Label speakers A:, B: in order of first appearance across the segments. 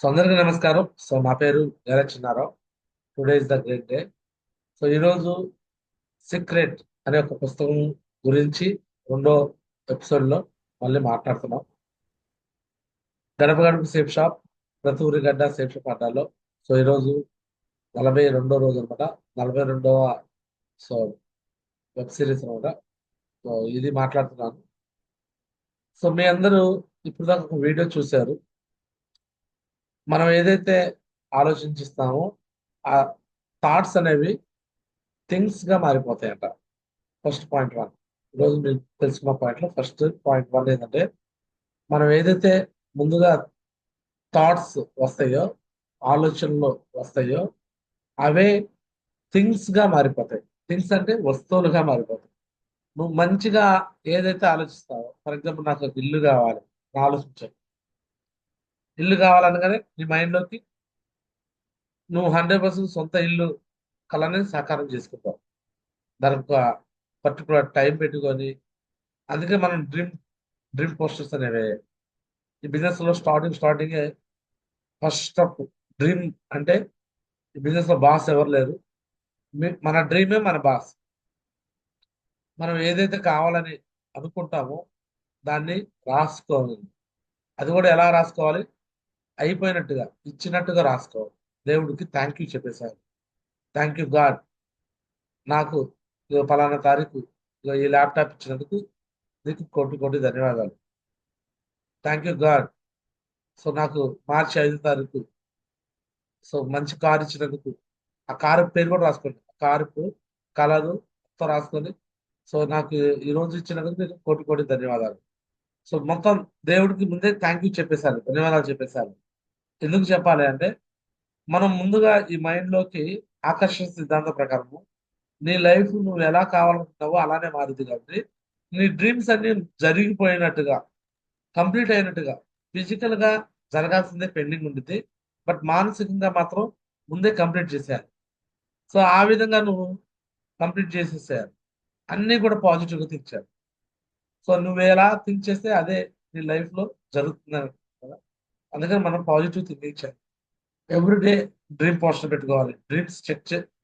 A: అందరికీ నమస్కారం. నా పేరు Chinnarao. Today is the great day. ఈరోజు సీక్రెట్ అనే ఒక పుస్తకం గురించి రెండో ఎపిసోడ్ లో మళ్ళీ మాట్లాడుతున్నాం. గడప గడప సేఫ్ షాప్, ప్రతి ఊరి గడ్డ సేఫ్ షాప్ అడ్డాలో. ఈరోజు 42వ రోజు అనమాట. 42వ సో వెబ్ సిరీస్ అనమాట. ఇది మాట్లాడుతున్నాను. మీ అందరూ ఇప్పుడు దాకా ఒక వీడియో చూశారు. మనం ఏదైతే ఆలోచించిస్తామో ఆ థాట్స్ అనేవి థింగ్స్ గా మారిపోతాయంట. First point one. ఈరోజు మీరు తెలుసుకున్న పాయింట్లో ఫస్ట్ పాయింట్ వన్ ఏంటంటే, మనం ఏదైతే ముందుగా థాట్స్ వస్తాయో, ఆలోచనలు వస్తాయో, అవే థింగ్స్ గా మారిపోతాయి. థింగ్స్ అంటే వస్తువులుగా మారిపోతాయి. నువ్వు మంచిగా ఏదైతే ఆలోచిస్తావో, ఫర్ ఎగ్జాంపుల్ నాకు ఒక ఇల్లు కావాలి అని ఆలోచించావు. ఇల్లు కావాలనగానే నీ మైండ్లోకి నువ్వు 100% సొంత ఇల్లు కళని సాకారం చేసుకుంటావు. దానికి ఒక పర్టికులర్ టైం పెట్టుకొని, అందుకే మనం డ్రీమ్ డ్రీమ్ పోస్టర్స్ అనేవి ఈ బిజినెస్ లో స్టార్టింగ్ ఫస్ట్ ఆఫ్ డ్రీమ్ అంటే ఈ బిజినెస్ లో బాస్ ఎవరు లేరు. మన డ్రీమే మన బాస్. మనం ఏదైతే కావాలని అనుకుంటామో దాన్ని రాసుకోవాలి. అది కూడా ఎలా రాసుకోవాలి? అయిపోయినట్టుగా, ఇచ్చినట్టుగా రాసుకోవాలి. దేవుడికి థ్యాంక్ యూ చెప్పేశారు. థ్యాంక్ యూ గాడ్, నాకు ఇదిగో పలానా తారీఖు ఇదిగో ఈ ల్యాప్టాప్ ఇచ్చినందుకు నీకు కోటి కోటి ధన్యవాదాలు. Thank you God. నాకు మార్చి 5వ తారీఖు మంచి కారు ఇచ్చినందుకు, ఆ కారు పేరు కూడా రాసుకోండి. ఆ కారు కలరు మొత్తం రాసుకొని, నాకు ఈ రోజు ఇచ్చినందుకు మీకు కోటి కోటి ధన్యవాదాలు. మొత్తం దేవుడికి ముందే థ్యాంక్ యూ చెప్పేశారు, ధన్యవాదాలు చెప్పేశారు. ఎందుకు చెప్పాలి అంటే, మనం ముందుగా ఈ మైండ్ లోకి ఆకర్షణ సిద్ధాంతం ప్రకారము నీ లైఫ్ నువ్వు ఎలా కావాలనుకుంటావో అలానే మారింది. కాబట్టి నీ డ్రీమ్స్ అన్ని జరిగిపోయినట్టుగా, కంప్లీట్ అయినట్టుగా, ఫిజికల్ గా జరగాల్సిందే పెండింగ్ ఉంటుంది. బట్ మానసికంగా మాత్రం ముందే కంప్లీట్ చేసేయాలి. ఆ విధంగా నువ్వు కంప్లీట్ చేసేసేయాలి. అన్నీ కూడా పాజిటివ్ గా థింక్ చేయాలి. నువ్వు ఎలా థింక్ చేస్తే అదే నీ లైఫ్ లో జరుగుతుంది కదా. అందుకని మనం పాజిటివ్ థింకింగ్ చేయాలి. ఎవ్రీడే డ్రీమ్ పోస్టర్ పెట్టుకోవాలి.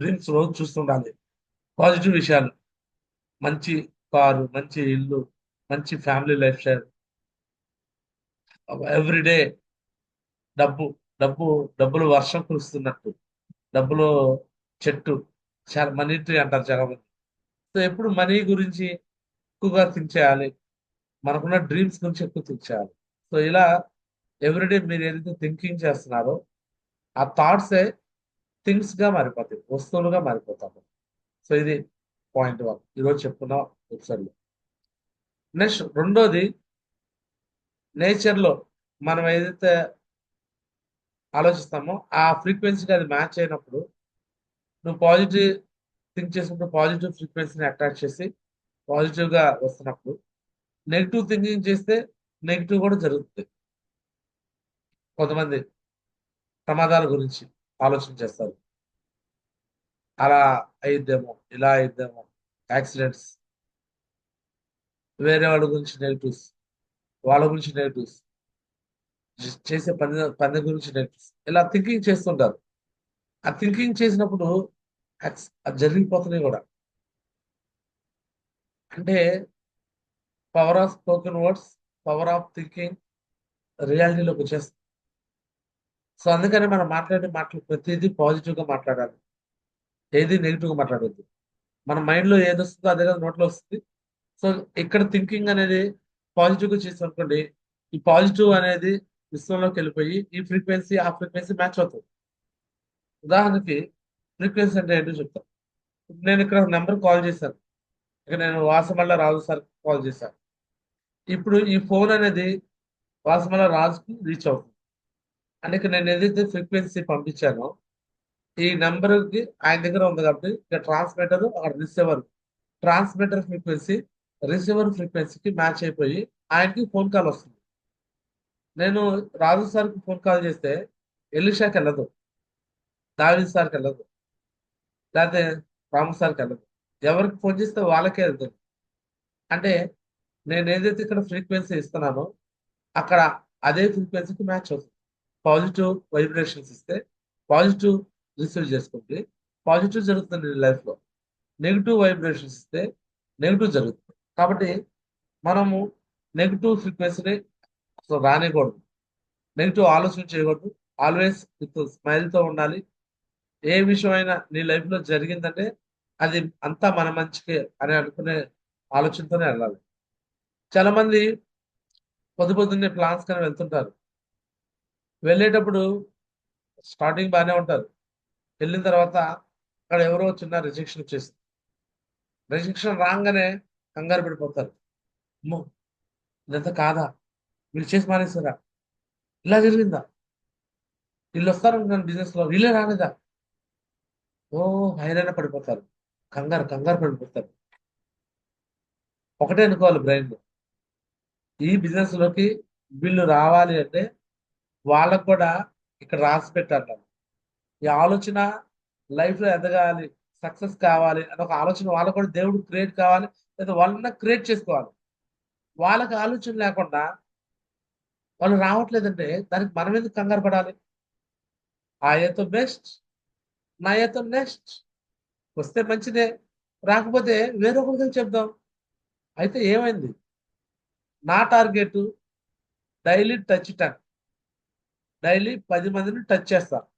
A: డ్రీమ్స్ రోజు చూస్తుండాలి. పాజిటివ్ విషయాలు, మంచి కారు, మంచి ఇల్లు, మంచి ఫ్యామిలీ లైఫ్ స్టైల్. ఎవ్రీడే డబ్బు డబ్బు డబ్బులు వర్షం కురుస్తున్నట్టు, డబ్బులు చెట్టు, చాలా మనీ ట్రీ అంటారు చాలా మంది. ఎప్పుడు మనీ గురించి ఎక్కువగా థింక్ చేయాలి. మనకున్న డ్రీమ్స్ గురించి ఎక్కువ థింక్ చేయాలి. ఇలా ఎవ్రీడే మీరు ఏదైతే థింకింగ్ చేస్తున్నారో ఆ థాట్సే థింగ్స్ గా మారిపోతాయి, వస్తువులుగా మారిపోతాము. ఇది పాయింట్ వన్ ఈరోజు చెప్పుకున్న ఎపిసోడ్ లో. నెక్స్ట్ రెండోది, నేచర్ లో మనం ఏదైతే ఆలోచిస్తామో ఆ ఫ్రీక్వెన్సీకి అది మ్యాచ్ అయినప్పుడు, నువ్వు పాజిటివ్ థింక్ చేసినప్పుడు పాజిటివ్ ఫ్రీక్వెన్సీని అట్రాక్ట్ చేసి పాజిటివ్ గా వస్తున్నప్పుడు, నెగిటివ్ థింకింగ్ చేస్తే నెగిటివ్ కూడా జరుగుతుంది. కొంతమంది ప్రమాదాల గురించి ఆలోచన చేస్తారు. అలా అయిద్దేమో, ఇలా అయిద్దేమో, యాక్సిడెంట్స్, వేరే వాళ్ళ గురించి నెగిటివ్స్, వాళ్ళ గురించి నెగిటివ్స్, చేసే పని గురించి నెగిటివ్స్, ఇలా థింకింగ్ చేస్తుంటారు. ఆ థింకింగ్ చేసినప్పుడు అది జరిగిపోతున్నాయి కూడా. అంటే power of spoken words, power of thinking రియాలిటీలోకి వచ్చేస్తుంది. అందుకని మనం మాట్లాడే మాటలు ప్రతిదీ పాజిటివ్ గా మాట్లాడాలి. ఏది నెగిటివ్ గా మాట్లాడద్దు. మన మైండ్ లో ఏది వస్తుందో అదే కదా నోట్లో వస్తుంది. సో ఇక్కడ థింకింగ్ అనేది పాజిటివ్ గా చేసి అనుకోండి, ఈ పాజిటివ్ అనేది విశ్వంలోకి వెళ్ళిపోయి ఈ ఫ్రీక్వెన్సీ ఆ ఫ్రీక్వెన్సీ మ్యాచ్ అవుతుంది. ఉదాహరణకి ఫ్రీక్వెన్సీ అంటే ఏంటో చెప్తాను. నేను ఇక్కడ నెంబర్ కాల్ చేశాను. ఇక నేను వాసమల్ల రాజు సార్ కాల్ చేశాను. ఇప్పుడు ఈ ఫోన్ అనేది వాసమల్ల రాజుకి రీచ్ అవుతుంది. అంటే నేను ఏదైతే ఫ్రీక్వెన్సీ పంపించానో ఈ నెంబర్ కి ఆయన దగ్గర ఉంది కాబట్టి ఇక transmitter receiver, transmitter frequency receiver ఫ్రీక్వెన్సీకి మ్యాచ్ అయిపోయి ఆయనకి ఫోన్ కాల్ వస్తుంది. నేను రాజు సార్కి ఫోన్ కాల్ చేస్తే ఎలిషాకి వెళ్ళదు, దావీద్ సార్కి వెళ్ళదు, లేకపోతే రాము సార్కి వెళ్ళదు. ఎవరికి ఫోన్ చేస్తే వాళ్ళకే వెళ్తుంది. అంటే నేను ఏదైతే ఇక్కడ ఫ్రీక్వెన్సీ ఇస్తున్నానో అక్కడ అదే ఫ్రీక్వెన్సీకి మ్యాచ్ అవుతుంది. పాజిటివ్ వైబ్రేషన్స్ ఇస్తే పాజిటివ్ రిసీవ్ చేసుకుంటే పాజిటివ్ జరుగుతుంది నీ లైఫ్లో. నెగిటివ్ వైబ్రేషన్స్ ఇస్తే నెగిటివ్ జరుగుతుంది. కాబట్టి మనము నెగిటివ్ ఫ్రీక్వెన్సీని అసలు రానికూడదు, నెగిటివ్ ఆలోచన చేయకూడదు. ఆల్వేస్ విత్ స్మైల్తో ఉండాలి. ఏ విషయం అయినా నీ లైఫ్లో జరిగిందంటే అది అంతా మన మంచికే అని అనుకునే ఆలోచనతోనే వెళ్ళాలి. చాలా మంది పొద్దున్నే ప్లాన్స్ కానీ వెళ్తుంటారు. వెళ్ళేటప్పుడు స్టార్టింగ్ బాగానే ఉంటారు. వెళ్ళిన తర్వాత అక్కడ ఎవరో చిన్న రిజెక్షన్ వచ్చేస్తుంది. రిజెక్షన్ రాగానే కంగారు పడిపోతారు. అమ్మో, ఇదంతా కాదా, వీళ్ళు చేసి మానేస్తారా, ఇలా జరిగిందా, వీళ్ళు వస్తారనుకున్నాను బిజినెస్ లో వీళ్ళే రాలేదా, ఓ హైరాణ పడిపోతారు. కంగారు కంగారు పడిపోతారు. ఒకటే అనుకోవాలి బ్రెయిన్, ఈ బిజినెస్ లోకి వీళ్ళు రావాలి అంటే వాళ్ళకు కూడా ఇక్కడ రాసి పెట్టారు. ఈ ఆలోచన లైఫ్ లో ఎదగాలి, సక్సెస్ కావాలి అని ఒక ఆలోచన వాళ్ళకు కూడా దేవుడు క్రియేట్ కావాలి, లేదా వాళ్ళన్నా క్రియేట్ చేసుకోవాలి. వాళ్ళకి ఆలోచన లేకుండా వాళ్ళు రావట్లేదంటే దానికి మనం ఎందుకు కంగారు పడాలి? ఆయతో బెస్ట్, నాయతో నెక్స్ట్. వస్తే మంచిదే, రాకపోతే వేరొకరికి చెప్దాం. అయితే ఏమైంది? నా టార్గెట్ డైలీ టచ్ 10, డైలీ 10 మందిని టచ్ చేస్తాను.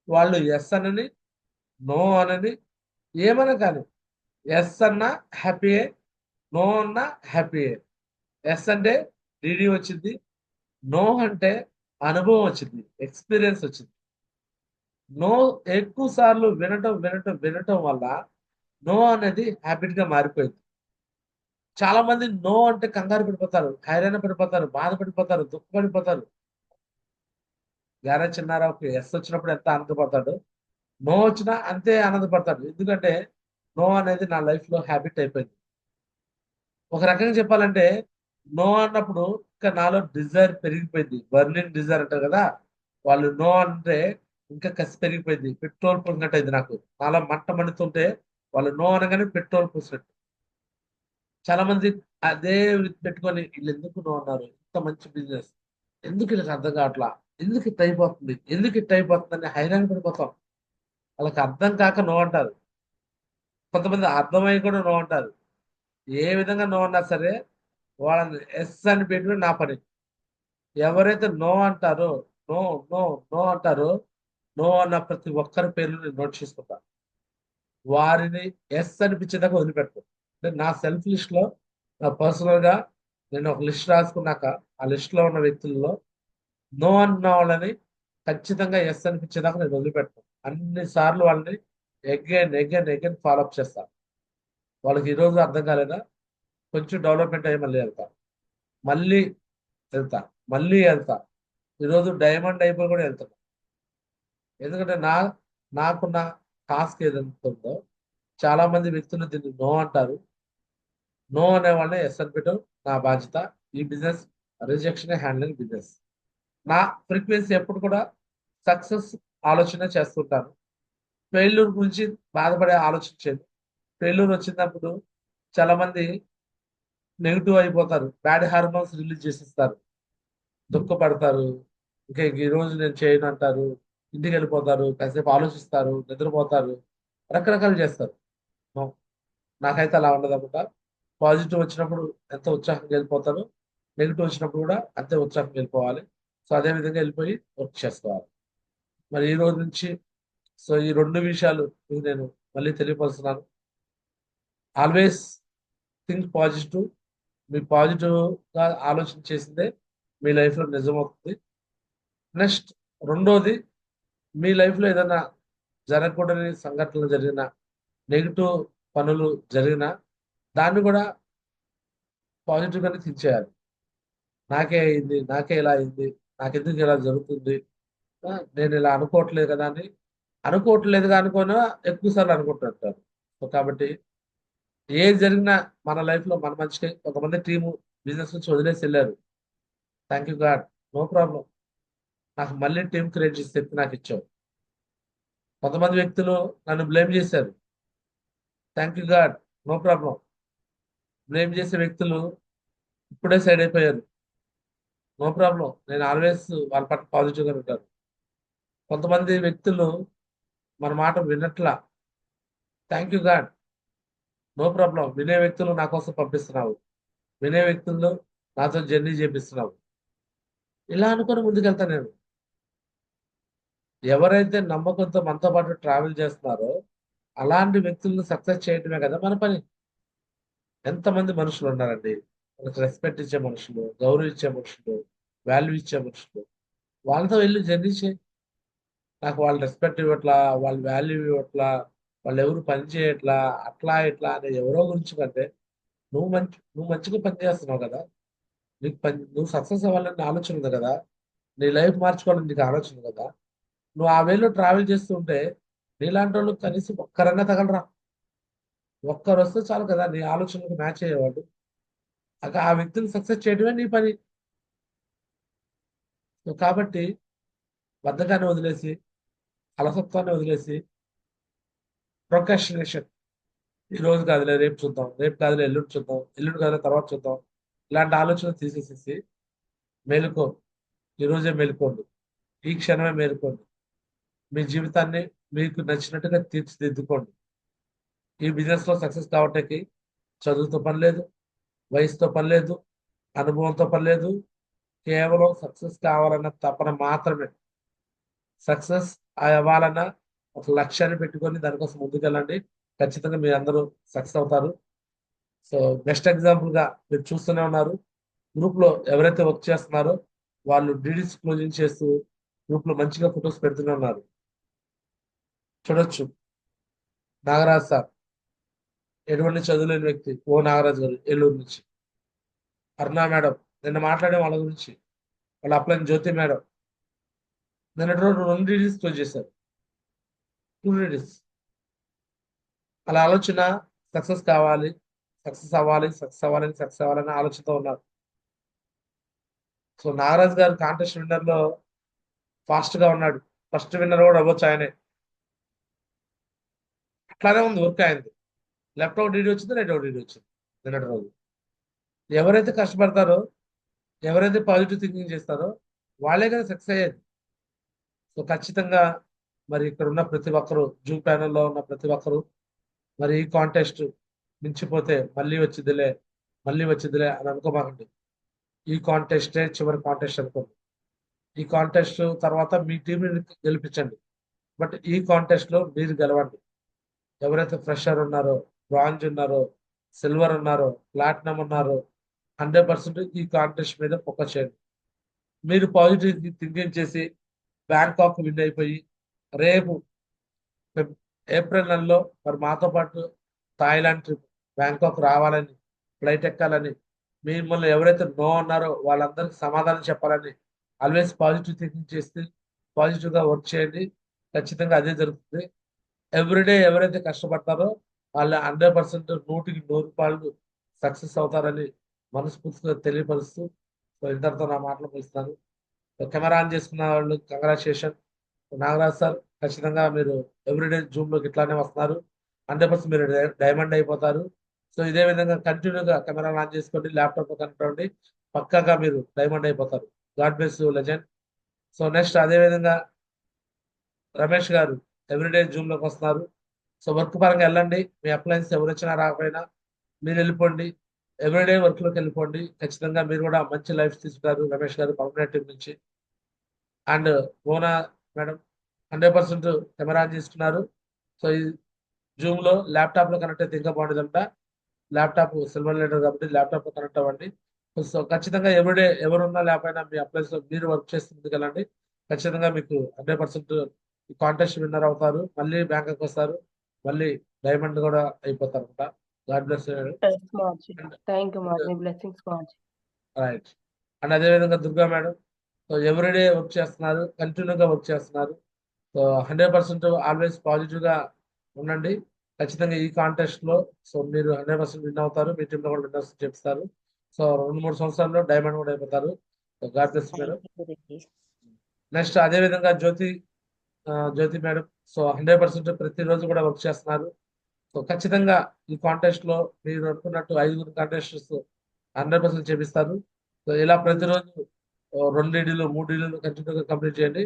A: వాళ్ళు ఎస్ అనని, నో అనని, ఏమన్నా కానీ ఎస్ అన్నా హ్యాపీయే, నో అన్నా హ్యాపీయే. ఎస్ అంటే డీడీ వచ్చింది, నో అంటే అనుభవం వచ్చింది, ఎక్స్పీరియన్స్ వచ్చింది. నో ఎక్కువ సార్లు వినటం వినటం వినటం వల్ల నో అనేది హ్యాబిట్ గా మారిపోయింది. చాలా మంది నో అంటే కంగారు పడిపోతారు, హైరాణ పడిపోతారు, బాధపడిపోతారు, దుఃఖపడిపోతారు. గారా చిన్నారావుకి ఎస్ వచ్చినప్పుడు ఎంత ఆనందపడతాడు, నో వచ్చినా అంతే ఆనందపడతాడు. ఎందుకంటే నో అనేది నా లైఫ్ లో హ్యాబిట్ అయిపోయింది. ఒక రకంగా చెప్పాలంటే నో అన్నప్పుడు ఇంకా నాలో డిజైర్ పెరిగిపోయింది, బర్నింగ్ డిజైర్ అంటారు కదా. వాళ్ళు నో అంటే ఇంకా కసి పెరిగిపోయింది, పెట్రోల్ పోసినట్టు అయింది నాకు. నాలో మంట మండుతుంటే వాళ్ళు నో అనగానే పెట్రోల్ పోసినట్టు. చాలా మంది అదే పెట్టుకొని వీళ్ళు ఎందుకు నో అన్నారు, ఇంత మంచి బిజినెస్ ఎందుకు వీళ్ళకి అర్థం కావట్లా, ఎందుకు ఇట్ అయిపోతుంది, ఎందుకు ఇట్ అయిపోతుంది అని హైరాణ పడిపోతాం. వాళ్ళకి అర్థం కాక నో అంటారు. కొంతమంది అర్థమై కూడా నో అంటారు. ఏ విధంగా నో అన్నా సరే వాళ్ళని ఎస్ అని పెట్టుకుని నా పని. ఎవరైతే నో అంటారో, నో నో నో అంటారో, నో అన్న ప్రతి ఒక్కరి పేర్లు నేను నోట్ చేసుకుంటా. వారిని ఎస్ అనిపించేదాకా వదిలిపెడతాను. అంటే నా సెల్ఫ్ లిస్ట్ లో, నా పర్సనల్ గా నేను ఒక లిస్ట్ రాసుకున్నాక ఆ లిస్ట్ లో ఉన్న వ్యక్తుల్లో నో అన్న వాళ్ళని ఖచ్చితంగా ఎస్ అనిపించేదాకా నేను వదిలిపెడతాను. అన్ని సార్లు వాళ్ళని again again again follow up చేస్తాను. వాళ్ళకి ఈ రోజు అర్థం కాలేదా, కొంచెం డెవలప్మెంట్ అయ్యి మళ్ళీ వెళ్తా, మళ్ళీ వెళ్తా, మళ్ళీ వెళ్తా. ఈరోజు డైమండ్ అయిపోయి కూడా వెళ్తాను. ఎందుకంటే నాకున్న టాస్క్ ఏదైతే ఉందో, చాలా మంది వ్యక్తులు దీన్ని నో అంటారు. నో అనే వాళ్ళని ఎస్ అనిపించడం నా బాధ్యత. ఈ బిజినెస్ రిజెక్షన్ హ్యాండ్లింగ్ బిజినెస్. నా ఫ్రీక్వెన్సీ ఎప్పుడు కూడా సక్సెస్ ఆలోచన చేస్తుంటాను. ఫెయిల్యూర్ గురించి బాధపడే ఆలోచన చేయను. ఫెయిల్యూర్ వచ్చినప్పుడు చాలా మంది నెగిటివ్ అయిపోతారు, బ్యాడ్ హార్మోన్స్ రిలీజ్ చేసిస్తారు, దుఃఖపడతారు. ఇంకా ఈ రోజు నేను చేయను అంటారు, ఇంటికి వెళ్ళిపోతారు, కాసేపు ఆలోచిస్తారు, నిద్రపోతారు, రకరకాలు చేస్తారు. No. నాకైతే అలా ఉండదు అనమాట. పాజిటివ్ వచ్చినప్పుడు ఎంత ఉత్సాహంగా వెళ్ళిపోతాను, నెగిటివ్ వచ్చినప్పుడు కూడా అంతే ఉత్సాహంగా వెళ్ళిపోవాలి. సో అదే విధంగా వెళ్ళిపోయి వర్క్ చేసుకోవాలి. మరి ఈ రోజు నుంచి సో ఈ రెండు విషయాలు మీకు నేను మళ్ళీ తెలియపరుస్తున్నాను. Always think positive. మీ పాజిటివ్ గా ఆలోచన చేసిందే మీ లైఫ్ లో నిజమవుతుంది. నెక్స్ట్, రెండోది, మీ లైఫ్ లో ఏదైనా జరగకూడని సంఘటనలు జరిగిన, నెగిటివ్ పనులు జరిగిన, దాన్ని కూడా పాజిటివ్ గానే థింక్ చేయాలి. నాకే అయింది, నాకే ఇలా అయింది, నాకెందుకు ఇలా జరుగుతుంది, నేను ఇలా అనుకోవట్లేదు కదా అని, అనుకోవట్లేదుగా అనుకోనా ఎక్కువ సార్లు అనుకుంటుంటారు. సో కాబట్టి ఏది జరిగినా మన లైఫ్ లో మన మంచిగా. కొంతమంది టీము బిజినెస్ నుంచి వదిలేసి వెళ్ళారు, thank you God, no problem. నాకు మళ్ళీ టీం క్రియేట్ చేసి చెప్పి నాకు ఇచ్చావు. కొంతమంది వ్యక్తులు నన్ను బ్లేమ్ చేశారు, thank you God, no problem. Blame చేసే వ్యక్తులు ఇప్పుడే సైడ్ అయిపోయారు. No problem. నేను ఆల్వేస్ వాళ్ళ పట్ల పాజిటివ్గా ఉంటాను. కొంతమంది వ్యక్తులు మన మాట వినట్లా. Thank you God. No problem. వినే వ్యక్తులు నా కోసం పంపిస్తున్నావు. వినే వ్యక్తులు నాతో జర్నీ చేపిస్తున్నావు. ఇలా అనుకుని ముందుకెళ్తాను నేను. ఎవరైతే నమ్మకంతో మనతో పాటు ట్రావెల్ చేస్తున్నారో అలాంటి వ్యక్తులను సక్సెస్ చేయడమే కదా మన పని. ఎంతమంది మనుషులు ఉన్నారండి, మనకు రెస్పెక్ట్ ఇచ్చే మనుషులు, గౌరవం ఇచ్చే మనుషులు, వాల్యూ ఇచ్చే మనుషులు. వాళ్ళతో వెళ్ళి జర్నీ చేయి. నాకు వాళ్ళు రెస్పెక్ట్ ఇవ్వట్లా, వాళ్ళు వాల్యూ ఇవ్వట్లా, వాళ్ళు ఎవరు పని చేయట్లా, అట్లా ఇట్లా అనే ఎవరో గురించి కంటే నువ్వు మంచిగా పని చేస్తున్నావు కదా. నువ్వు సక్సెస్ అవ్వాలని ఆలోచన ఉంది కదా. నీ లైఫ్ మార్చుకోవాలని నీకు ఆలోచన ఉంది కదా. నువ్వు ఆ వేలో ట్రావెల్ చేస్తూ ఉంటే నీలాంటి వాళ్ళు కనీసం ఒక్కరన్నా తగలరా. ఒక్కరు వస్తే చాలు కదా నీ ఆలోచనలకు మ్యాచ్ అయ్యేవాడు. ఆ వ్యక్తిని సక్సెస్ చేయడమే నీ పని. సో కాబట్టి బద్ధకాన్ని వదిలేసి, అలసత్వాన్ని వదిలేసి, ప్రొకాస్టినేషన్, ఈ రోజు కాదులే రేపు చూద్దాం, రేపు కాదులే ఎల్లుండి చూద్దాం, ఎల్లుండి కాదులే తర్వాత చూద్దాం, ఇలాంటి ఆలోచనలు తీసేసేసి మేలుకో. ఈ రోజే మేలుకోండి. ఈ క్షణమే మేలుకోండి. మీ జీవితాన్ని మీకు నచ్చినట్టుగా తీర్చిదిద్దుకోండి. ఈ బిజినెస్ లో సక్సెస్ కావటానికి చదువుతో పని లేదు, వయసుతో పని లేదు, అనుభవంతో పని లేదు. కేవలం సక్సెస్ కావాలన్న తపన మాత్రమే. సక్సెస్ అవ్వాలన్న ఒక లక్ష్యాన్ని పెట్టుకొని దానికోసం ముందుకెళ్ళండి. ఖచ్చితంగా మీరు అందరూ సక్సెస్ అవుతారు. సో బెస్ట్ ఎగ్జాంపుల్ గా మీరు చూస్తూనే ఉన్నారు. గ్రూప్ లో ఎవరైతే వర్క్ చేస్తున్నారో వాళ్ళు డీడీస్ క్లోజింగ్ చేస్తూ గ్రూప్ లో మంచిగా ఫొటోస్ పెడుతూనే ఉన్నారు. చూడొచ్చు. నాగరాజ్ సార్, ఎటువంటి చదువులేని వ్యక్తి, నాగరాజ్ గారు ఏలూరు నుంచి. అరుణ మేడం, నిన్న మాట్లాడే వాళ్ళ గురించి. వాళ్ళ అప్లైన్ జ్యోతి మేడం నిన్నటి రోజు 2 డీడీస్ క్లోజ్ చేశారు. 2 డీడీస్. అలా ఆలోచన. సక్సెస్ కావాలి, సక్సెస్ అవ్వాలి, సక్సెస్ అవ్వాలని, సక్సెస్ అవ్వాలని ఆలోచనతో ఉన్నారు. సో నాగరాజ్ గారు కాంటెస్ట్ విన్నర్ లో ఫాస్ట్ గా ఉన్నాడు. ఫస్ట్ విన్నర్ కూడా అవ్వచ్చు ఆయనే. అట్లానే ఉంది వర్క్ అయింది. లెఫ్ట్ అవుట్ డీడీ వచ్చింది, రైట్ అవుట్ డీడీ వచ్చింది నిన్నటి రోజు. ఎవరైతే కష్టపడతారో, ఎవరైతే పాజిటివ్ థింకింగ్ చేస్తారో వాళ్ళే కదా సక్సెస్ అయ్యేది. సో ఖచ్చితంగా మరి ఇక్కడ ఉన్న ప్రతి ఒక్కరు, జూమ్ ప్యానెల్లో ఉన్న ప్రతి ఒక్కరు మరి ఈ కాంటెస్ట్ మించిపోతే మళ్ళీ వచ్చిద్దిలే అని అనుకోమాకండి. ఈ కాంటెస్టే చివరి కాంటెస్ట్ అనుకోండి. ఈ కాంటెస్ట్ తర్వాత మీ టీంని గెలిపించండి. బట్ ఈ కాంటెస్ట్ లో మీరు గెలవండి. ఎవరైతే ఫ్రెషర్ ఉన్నారో, బ్రాంజ్ ఉన్నారో, సిల్వర్ ఉన్నారో, ప్లాటినం ఉన్నారో 100% ఈ కాంటెస్ట్ మీద ఫోకస్ చేయండి. మీరు పాజిటివ్ థింకింగ్ చేసి బ్యాంకాక్ విన్ అయిపోయి రేపు ఏప్రిల్ నెలలో మరి మాతో పాటు థాయిలాండ్ ట్రిప్, బ్యాంకాక్ రావాలని, ఫ్లైట్ ఎక్కాలని, మిమ్మల్ని ఎవరైతే నో అన్నారో వాళ్ళందరికీ సమాధానం చెప్పాలని ఆల్వేస్ పాజిటివ్ థింకింగ్ చేస్తే పాజిటివ్ గా వర్క్ చేయండి. ఖచ్చితంగా అదే జరుగుతుంది. ఎవ్రీడే ఎవరైతే కష్టపడతారో వాళ్ళు 100% 100% సక్సెస్ అవుతారని మనస్ఫూర్తిగా తెలియపరుస్తూ సో ఇంతటితో నా మాటలు ముగిస్తాను. కెమెరా ఆన్ చేసుకున్న వాళ్ళు కంగ్రాచులేషన్. నాగరాజ్ సార్, ఖచ్చితంగా మీరు ఎవ్రీడే జూమ్ లోకి ఇట్లానే వస్తున్నారు. 100% మీరు డైమండ్ అయిపోతారు. సో ఇదే విధంగా కంటిన్యూగా కెమెరా ఆన్ చేసుకోండి, ల్యాప్టాప్ కనెక్ట్ అవ్వండి. పక్కాగా మీరు డైమండ్ అయిపోతారు. God bless you legend. So next అదే విధంగా రమేష్ గారు ఎవ్రీడే జూమ్ లోకి వస్తున్నారు. సో వర్క్ పరంగా వెళ్ళండి. మీ అప్లయన్స్ ఎవరు వచ్చినా రాకపోయినా మీరు వెళ్ళిపోండి. ఎవ్రీడే వర్క్ లోకి వెళ్ళిపోండి. ఖచ్చితంగా మీరు కూడా మంచి లైఫ్ తీసుకుంటారు. రమేష్ గారు పర్మనెంట్ టీం నుంచి. And Mona madam 100% camera on చేసుకున్నారు. సో ఈ జూమ్ లో ల్యాప్టాప్ లో కనెక్ట్ అయితే ఇంకా బాగుంటుందంట. ల్యాప్టాప్ సిల్వర్ లీడర్ కాబట్టి ల్యాప్టాప్ లో కనెక్ట్ అవ్వండి. సో ఖచ్చితంగా ఎవ్రీడే ఎవరున్నా లేకపోయినా మీ అప్లైన్స్ లో మీరు వర్క్ చేసి ముందుకెళ్ళండి. ఖచ్చితంగా మీకు 100% ఈ కాంటెస్ట్ విన్నర్ అవుతారు. మళ్ళీ బ్యాంకాక్ వస్తారు. మళ్ళీ డైమండ్ కూడా అయిపోతారు అనమాట. God bless.
B: Thanks, Margie. Thank you, Margie. Blessings, Margie.
A: Right. And అదే విధంగా Durga madam, so everyday work చేస్తున్నారు, కంటిన్యూగా వర్క్ చేస్తున్నారు. సో 100% ఆల్వేస్ పాజిటివ్ గా ఉండండి. ఖచ్చితంగా ఈ కాంటెస్ట్ లో సో మీరు 100% విన్ అవుతారు. మీ టీంలో కూడా విన్నర్స్ చెప్తారు. సో 2-3 సంవత్సరాల్లో డైమండ్ కూడా అయిపోతారు. So God bless madam.
B: Thank you, Guruji.
A: Next అదే విధంగా జ్యోతి మేడం, సో 100% ప్రతిరోజు కూడా వర్క్ చేస్తున్నారు. సో ఖచ్చితంగా ఈ కాంటెస్ట్ లో మీరు అనుకున్నట్టు 5 కాంటెస్టర్స్ 100% చేపిస్తారు. సో ఇలా ప్రతిరోజు 2 ఇడ్లీలు 3 ఇడ్లీలు కంటిన్యూగా కంప్లీట్ చేయండి.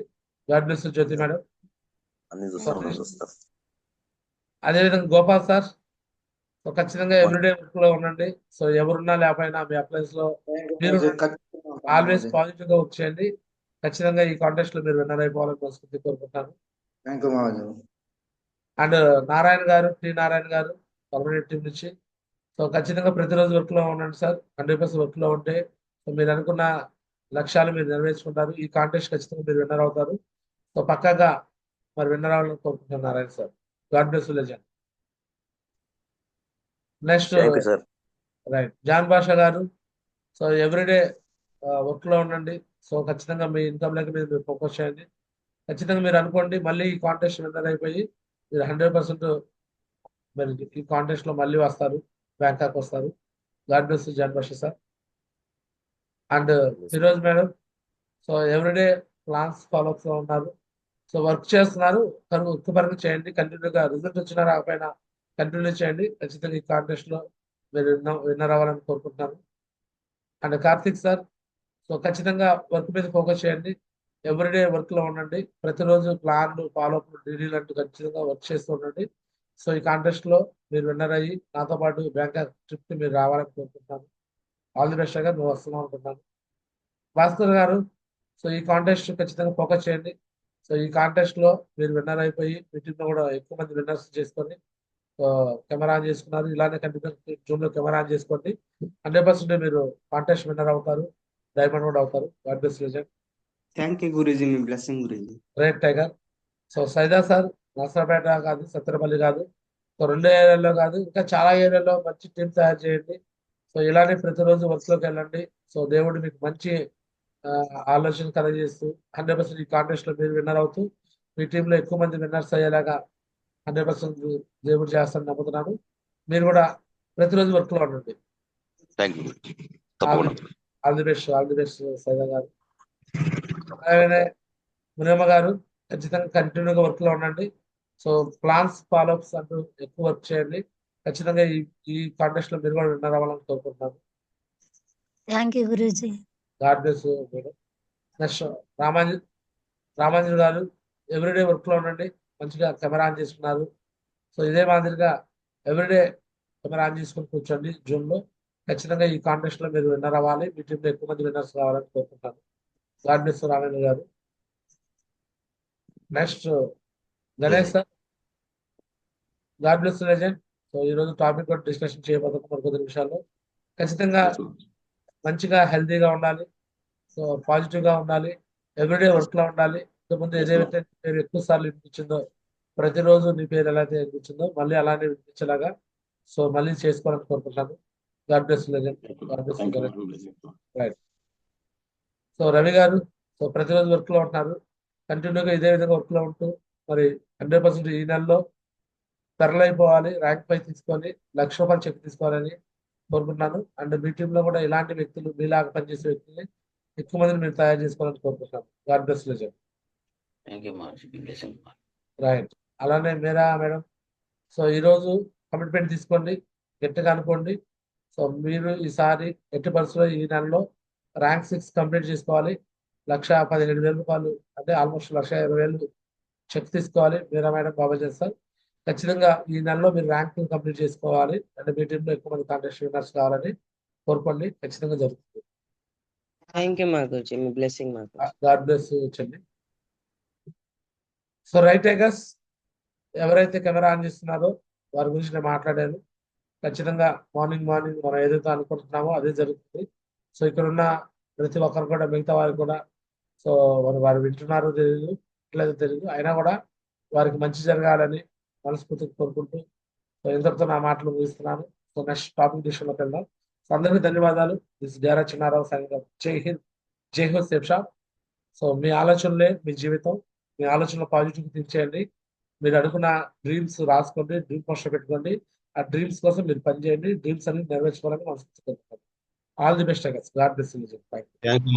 A: గాడ్ బ్లెస్ జ్యోతి మేడం.
C: అన్ని చూస్తాం సార్.
A: అదేవిధంగా గోపాల్ సార్, సో ఖచ్చితంగా ఎవ్రీడే వర్క్ లో ఉండండి. సో ఎవరున్నా లేకపోయినా మీ అప్లయన్స్ లో మీరు ఆల్వేస్ పాజిటివ్ గా వర్క్ చేయండి. ఖచ్చితంగా ఈ కాంటెస్ట్ లో మీరు విన్నర్ అయిపోవాలని మనస్ఫూర్తి కోరుకుంటున్నాను.
D: థ్యాంక్ యూ మహాజు.
A: అండ్ నారాయణ గారు, టి నారాయణ గారు పర్మనెంట్ టీం నుంచి, సో ఖచ్చితంగా ప్రతిరోజు వర్క్ లో ఉండండి సార్. 100% వర్క్ లో ఉంటే సో మీరు అనుకున్న లక్ష్యాలు మీరు నెరవేర్చుకుంటారు. ఈ కాంటెస్ట్ ఖచ్చితంగా మీరు విన్నర్ అవుతారు. సో పక్కాగా మరి విన్నర్ అవ్వాలని కోరుకుంటున్నాను Narayana sir. God bless legend. Next
C: thank you sir.
A: Right John Basha గారు, సో ఎవ్రీడే వర్క్ లో ఉండండి. సో ఖచ్చితంగా మీ ఇన్కమ్ లెక్క మీద మీరు ఫోకస్ చేయండి. ఖచ్చితంగా మీరు అనుకోండి మళ్ళీ ఈ కాంటెస్ట్ విన్నర్ అయిపోయి మీరు 100% మరి ఈ కాంటెస్ట్ లో మళ్ళీ వస్తారు, బ్యాంకాక్ వస్తారు. God bless John Basha sir. And Firoz madam, so everyday plans followups లో ఉన్నారు. సో వర్క్ చేస్తున్నారు, కానీ వర్క్ పరంగా చేయండి. కంటిన్యూగా రిజల్ట్ వచ్చినా రాకపోయినా కంటిన్యూ చేయండి. ఖచ్చితంగా ఈ కాంటెస్ట్ లో మీరు విన్నర్ అవ్వాలని కోరుకుంటున్నాను. అండ్ కార్తిక్ సార్, సో ఖచ్చితంగా వర్క్ మీద ఫోకస్ చేయండి. ఎవ్రీడే వర్క్ లో ఉండండి. ప్రతిరోజు ప్లాన్లు ఫాలోఅప్ డీడీలు అంటూ ఖచ్చితంగా వర్క్ చేస్తూ ఉండండి. సో ఈ కాంటెస్ట్ లో మీరు విన్నర్ అయ్యి నాతో పాటు బ్యాంకాక్ ట్రిప్ కి మీరు రావాలని కోరుకుంటున్నాను. ఆల్ ది బెస్ట్ గా నువ్వు వస్తున్నావు అనుకుంటున్నాను. భాస్కర్ గారు, సో ఈ కాంటెస్ట్ ఖచ్చితంగా ఫోకస్ చేయండి. సో ఈ కాంటెస్ట్ లో మీరు విన్నర్ అయిపోయి మీ టీంలో కూడా ఎక్కువ మంది విన్నర్స్ చేసుకొని కెమెరా ఆన్ చేసుకున్నారు. ఇలానే కంటిన్యూ జూమ్ లో కెమెరా ఆన్ చేసుకోండి. 100% మీరు కాంటెస్ట్ విన్నర్ అవుతారు, డైమండ్ కూడా అవుతారు. God bless legend.
D: Thank you Guruji, మీ blessing Guruji.
A: Great tiger. So Saida sir, Narasaraopet కాదు, సత్తెనపల్లి కాదు, సో 2 ఏరియాల్లో కాదు, ఇంకా చాలా ఏరియాలో మంచి టీం తయారు చేయండి. సో ఇలానే ప్రతిరోజు వర్క్ లోకి వెళ్ళండి. సో దేవుడు మీకు మంచి ఆ, ఆలోచన కలగజేస్తూ 100% ఈ కాంటెస్ట్ లో మీరు విన్నర్ అవుతూ మీ టీంలో ఎక్కువ మంది విన్నర్స్ అయ్యేలాగా 100% దేవుడు చేస్తారని నమ్ముతున్నాను. మీరు కూడా ప్రతిరోజు వర్క్ లో ఉండండి.
C: Thank you. తప్పకుండా.
A: All the best, all the best Saida గారు. అలాగే మునియమ్మ గారు, ఖచ్చితంగా కంటిన్యూగా వర్క్ లో ఉండండి. సో ప్లాన్స్ ఫాలోఅప్స్ అంటూ ఎక్కువ వర్క్ చేయండి. ఖచ్చితంగా ఈ కాంటెస్ట్ లో మీరు కూడా విన్నర్ అవ్వాలని కోరుకుంటున్నాను.
E: Thank you Guruji.
A: God bless madam. Next Ramanjan గారు, ఎవ్రీడే వర్క్ లో ఉండండి. మంచిగా కెమెరా ఆన్ చేసుకున్నారు. సో ఇదే మాదిరిగా ఎవ్రీడే కెమెరా ఆన్ చేసుకుని కూర్చోండి జూమ్ లో. ఖచ్చితంగా ఈ కాంటెస్ట్ లో మీరు విన్నర్ అవ్వాలి. మీ టీంలో ఎక్కువ మంది విన్నర్స్ కావాలని కోరుకుంటాను. గాడ్ బ్లెస్ రామేంద్ర గారు. Next Ganesh sir, God bless legend. So ఈ రోజు టాపిక్ కూడా డిస్కషన్ చేయబోతున్నాం మరికొద్ది నిమిషాల్లో. ఖచ్చితంగా మంచిగా హెల్తీగా ఉండాలి. సో పాజిటివ్ గా ఉండాలి. ఎవ్రీడే వర్క్ లో ఉండాలి. ఇంతకుముందు ఏదైతే పేరు ఎక్కువ సార్లు వినిపించిందో, ప్రతిరోజు నీ పేరు ఎలా అయితే వినిపించిందో మళ్ళీ అలానే వినిపించేలాగా సో మళ్ళీ చేసుకోవాలని కోరుకుంటాను. God bless legend. God bless right. So Ravi గారు, సో ప్రతిరోజు వర్క్ లో ఉంటున్నారు. కంటిన్యూగా ఇదే విధంగా వర్క్ లో ఉంటూ మరి 100% ఈ నెలలో తరలైపోవాలి, ర్యాంక్ పై తీసుకొని ₹1,00,000 చెక్ తీసుకోవాలని కోరుకుంటున్నాను. అండ్ మీ టీంలో కూడా ఇలాంటి వ్యక్తులు, మీలాగా పనిచేసే వ్యక్తుల్ని ఎక్కువ మందిని మీరు తయారు చేసుకోవాలని కోరుకుంటున్నాను. God bless legend.
C: Thank you Maharshi.
A: Right. అలానే మీరా మేడం, సో ఈరోజు కమిట్మెంట్ తీసుకోండి, గట్టిగా అనుకోండి. సో మీరు ఈసారి ఎట్టి పరిస్థితుల్లో ఈ నెలలో ర్యాంక్ 6 కంప్లీట్ చేసుకోవాలి. ₹1,15,000 అంటే ఆల్మోస్ట్ 1,20,000 చెక్ తీసుకోవాలి. మీరా మేడం, బాబా చేస్తారు. ఖచ్చితంగా ఈ నెలలో మీరు ర్యాంక్ కంప్లీట్ చేసుకోవాలి. అంటే మీ టీంలో ఎక్కువ మంది కాంటెస్ట్ విన్నర్స్ కావాలని కోరుకోండి. ఖచ్చితంగా జరుగుతుంది.
F: థ్యాంక్ యూ మా గురూజీ, మీ బ్లెస్సింగ్ మాకు.
A: గాడ్ బ్లెస్ చెల్లి. సో రైట్ టైగర్స్, ఎవరైతే కెమెరా ఆన్ చేస్తున్నారో వారి గురించి నేను మాట్లాడాను. ఖచ్చితంగా మార్నింగ్ మనం ఏదైతే అనుకుంటున్నామో అదే జరుగుతుంది. సో ఇక్కడ ఉన్న ప్రతి ఒక్కరు కూడా, మిగతా వారు కూడా, సో వారు వింటున్నారో తెలియదు, లేదో తెలియదు, అయినా కూడా వారికి మంచి జరగాలని మనస్ఫూర్తిగా కోరుకుంటూ సో ఇంతటితో నా మాటలు ముగిస్తున్నాను. సో నెక్స్ట్ టాపిక్ విషయంలోకి వెళ్దాం. సో అందరికీ ధన్యవాదాలు. This Dera Chinnarao signing off. జై హింద్, జై హో సేఫ్ షాప్. సో మీ ఆలోచనలే మీ జీవితం. మీ ఆలోచనలు పాజిటివ్ థింక్ చేయండి. మీరు అనుకున్న డ్రీమ్స్ రాసుకోండి, డ్రీమ్ పోస్టర్ పెట్టుకోండి. ఆ డ్రీమ్స్ కోసం మీరు పనిచేయండి. డ్రీమ్స్ అన్ని నెరవేర్చుకోవాలని మనస్ఫూర్తిగా కోరుకుంటాను. All the best. God bless you. Thank you.